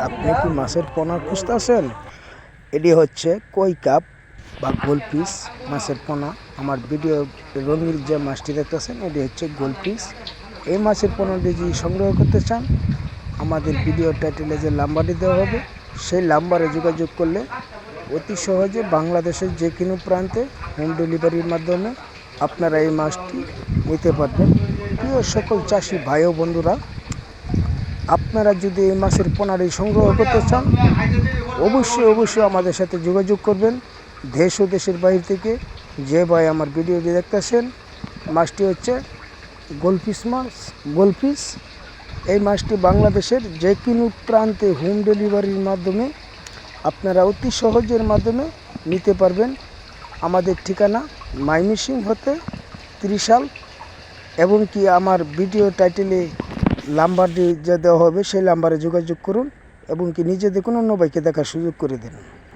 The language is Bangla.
আপনি কি মাছের পোনা খুঁজতেছেন? এটি হচ্ছে কই কাপ বা গোলপিস মাছের পোনা। আমার ভিডিও রঙিন যে মাছটি দেখতেছেন এটি হচ্ছে গোলপিস। এই মাছের পোনাটি যদি সংগ্রহ করতে চান, আমাদের ভিডিও টাইটেলে যে নাম্বারটি দেওয়া হবে সেই নাম্বারে যোগাযোগ করলে অতি সহজে বাংলাদেশের যে কোনো প্রান্তে হোম ডেলিভারির মাধ্যমে আপনারা এই মাছটি নিতে পারবেন। প্রিয় সকল চাষি ভাই ও বন্ধুরা, আপনারা যদি এই মাছের পোনাটি সংগ্রহ করতে চান, অবশ্যই আমাদের সাথে যোগাযোগ করবেন। দেশ ও দেশের বাইরে থেকে যে ভাই আমার ভিডিওটি দেখতেছেন, মাছটি হচ্ছে গোলপিস মাছ। গোলপিস এই মাছটি বাংলাদেশের যে কোনো প্রান্তে হোম ডেলিভারির মাধ্যমে আপনারা অতি সহজের মাধ্যমে নিতে পারবেন। আমাদের ঠিকানা ময়মনসিংহ হতে ত্রিশাল, এবং কি আমার ভিডিও টাইটেলে নাম্বারটি যা দেওয়া হবে সেই নাম্বারে যোগাযোগ করুন এবং কি নিজে দেখুন, অন্য ভাইকে দেখার সুযোগ করে দিন।